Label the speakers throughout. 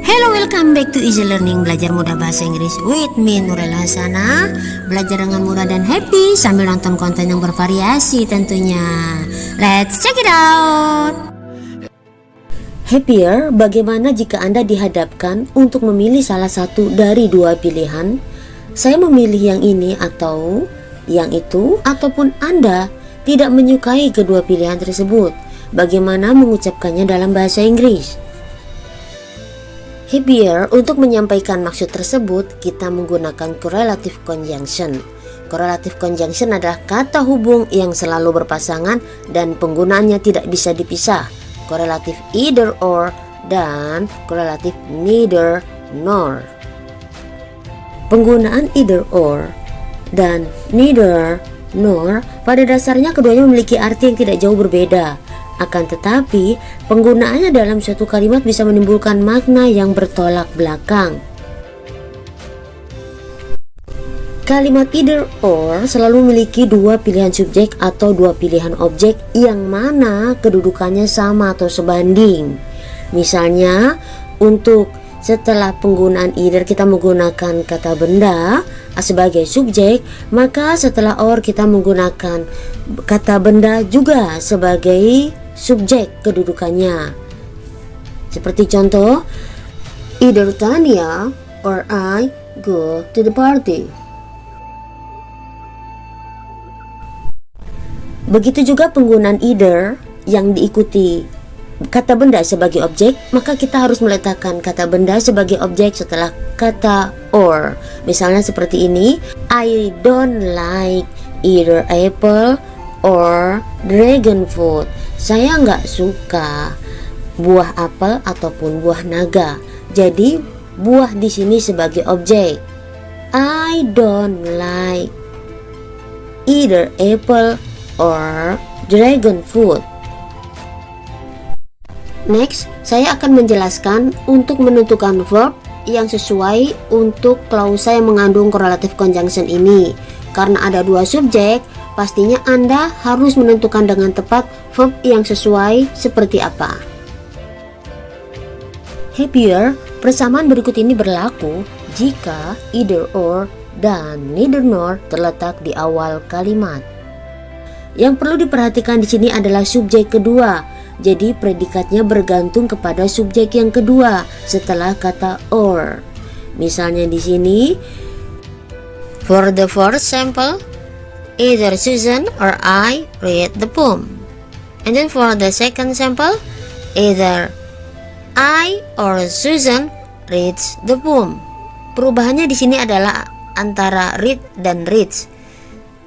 Speaker 1: Hello, welcome back to Easy Learning, belajar mudah bahasa Inggris with me Nurel Hasana. Belajar dengan mudah dan happy sambil nonton konten yang bervariasi tentunya. Let's check it out. Happier, bagaimana jika Anda dihadapkan untuk memilih salah satu dari dua pilihan? Saya memilih yang ini atau yang itu, ataupun Anda tidak menyukai kedua pilihan tersebut. Bagaimana mengucapkannya dalam bahasa Inggris? Happier, untuk menyampaikan maksud tersebut, kita menggunakan correlative conjunction. Correlative conjunction adalah kata hubung yang selalu berpasangan dan penggunaannya tidak bisa dipisah. Correlative either or dan correlative neither nor. Penggunaan either or dan neither nor pada dasarnya keduanya memiliki arti yang tidak jauh berbeda. Akan tetapi, penggunaannya dalam suatu kalimat bisa menimbulkan makna yang bertolak belakang. Kalimat either or selalu memiliki dua pilihan subjek atau dua pilihan objek yang mana kedudukannya sama atau sebanding. Misalnya, untuk setelah penggunaan either kita menggunakan kata benda sebagai subjek, maka setelah or kita menggunakan kata benda juga sebagai subjek kedudukannya. Seperti contoh, either Tanya or I go to the party. Begitu juga penggunaan either yang diikuti kata benda sebagai objek, maka kita harus meletakkan kata benda sebagai objek setelah kata or. Misalnya seperti ini, I don't like either apple or dragon fruit. Saya nggak suka buah apel ataupun buah naga. Jadi buah di sini sebagai objek. I don't like either apple or dragon fruit. Next, saya akan menjelaskan untuk menentukan verb yang sesuai untuk klausa yang mengandung correlative conjunction ini. Karena ada dua subjek, pastinya Anda harus menentukan dengan tepat verb yang sesuai seperti apa. Happier, persamaan berikut ini berlaku jika either or dan neither nor terletak di awal kalimat. Yang perlu diperhatikan di sini adalah subjek kedua. Jadi predikatnya bergantung kepada subjek yang kedua setelah kata or. Misalnya di sini, for the first sample, either Susan or I read the poem. And then for the second sample, either I or Susan reads the poem. Perubahannya di sini adalah antara read dan reads.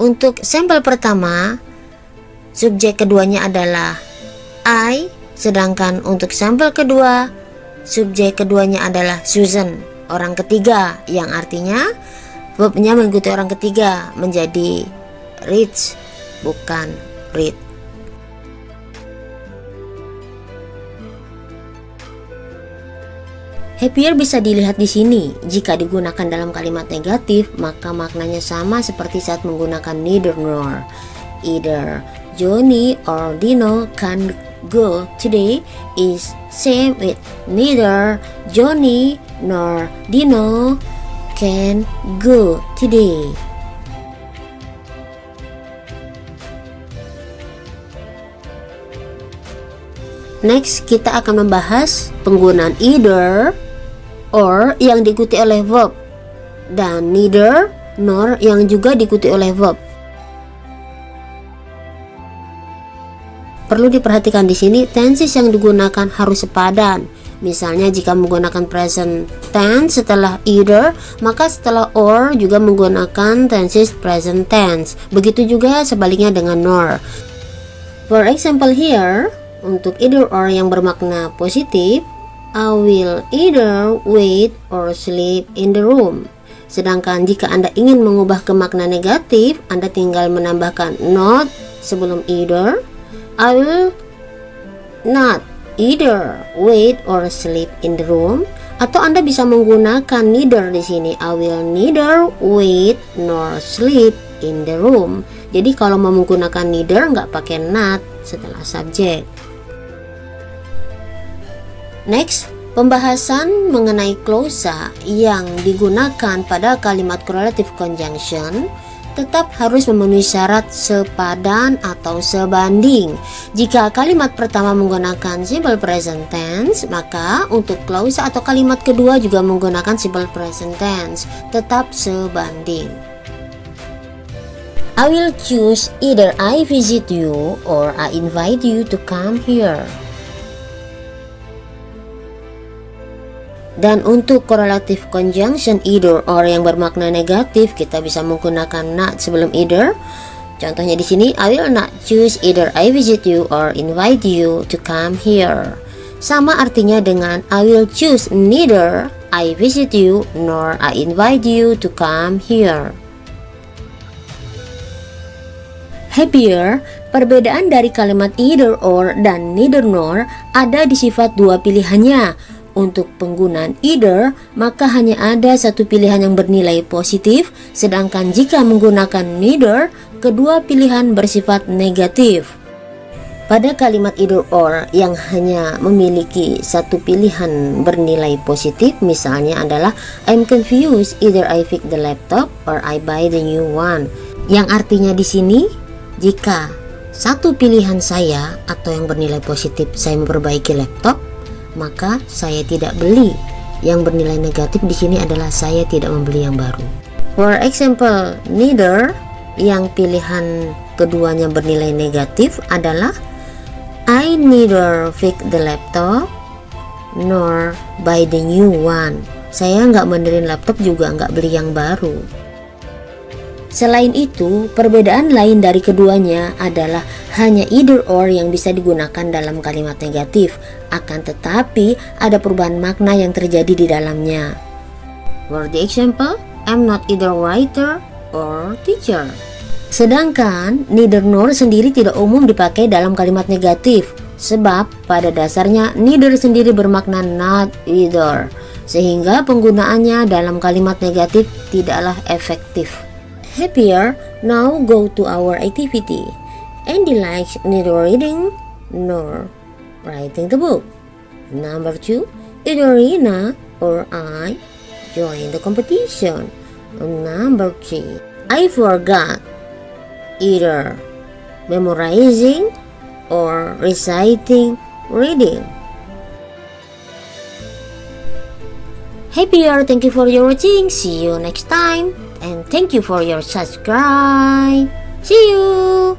Speaker 1: Untuk sampel pertama, subjek keduanya adalah I, sedangkan untuk sampel kedua, subjek keduanya adalah Susan, orang ketiga, yang artinya verbnya mengikuti orang ketiga menjadi reads, bukan read. Happier bisa dilihat di sini. Jika digunakan dalam kalimat negatif, maka maknanya sama seperti saat menggunakan neither nor. Either Johnny or Dino can go today is same with neither Johnny nor Dino can go today. Next, kita akan membahas penggunaan either or yang diikuti oleh verb dan neither nor yang juga diikuti oleh verb. Perlu diperhatikan di sini tenses yang digunakan harus sepadan. Misalnya jika menggunakan present tense setelah either, maka setelah or juga menggunakan tenses present tense. Begitu juga sebaliknya dengan nor. For example here, untuk either or yang bermakna positif, I will either wait or sleep in the room. Sedangkan jika Anda ingin mengubah ke makna negatif, Anda tinggal menambahkan not sebelum either. I will not either wait or sleep in the room. Atau Anda bisa menggunakan neither di sini. I will neither wait nor sleep in the room. Jadi kalau mau menggunakan neither nggak pakai not setelah subjek. Next, Pembahasan mengenai klausa yang digunakan pada kalimat correlative conjunction tetap harus memenuhi syarat sepadan atau sebanding. Jika kalimat pertama menggunakan simple present tense, maka untuk klausa atau kalimat kedua juga menggunakan simple present tense, tetap sebanding. I will choose either I visit you or I invite you to come here. Dan untuk correlative conjunction either or yang bermakna negatif, kita bisa menggunakan not sebelum either. Contohnya di sini, I will not choose either I visit you or invite you to come here. Sama artinya dengan I will choose neither I visit you nor I invite you to come here. Happier, perbedaan dari kalimat either or dan neither nor ada di sifat dua pilihannya. Untuk penggunaan either, maka hanya ada satu pilihan yang bernilai positif, sedangkan jika menggunakan neither, kedua pilihan bersifat negatif. Pada kalimat either or yang hanya memiliki satu pilihan bernilai positif, misalnya adalah I'm confused, either I fix the laptop or I buy the new one. Yang artinya di sini, jika satu pilihan saya atau yang bernilai positif saya memperbaiki laptop, maka saya tidak beli. Yang bernilai negatif di sini adalah saya tidak membeli yang baru. For example, neither yang pilihan keduanya bernilai negatif adalah I neither fix the laptop nor buy the new one. Saya nggak benerin laptop juga nggak beli yang baru. Selain itu, perbedaan lain dari keduanya adalah hanya either or yang bisa digunakan dalam kalimat negatif, akan tetapi ada perubahan makna yang terjadi di dalamnya. For the example, I'm not either writer or teacher. Sedangkan neither nor sendiri tidak umum dipakai dalam kalimat negatif, sebab pada dasarnya neither sendiri bermakna not either, sehingga penggunaannya dalam kalimat negatif tidaklah efektif. Happier, now go to our activity. Andy likes neither reading nor writing the book. Number 2, either Rina or I join the competition. Number 3, I forgot either memorizing or reciting reading. Happier, thank you for your watching. See you next time. And thank you for your subscribe. See you.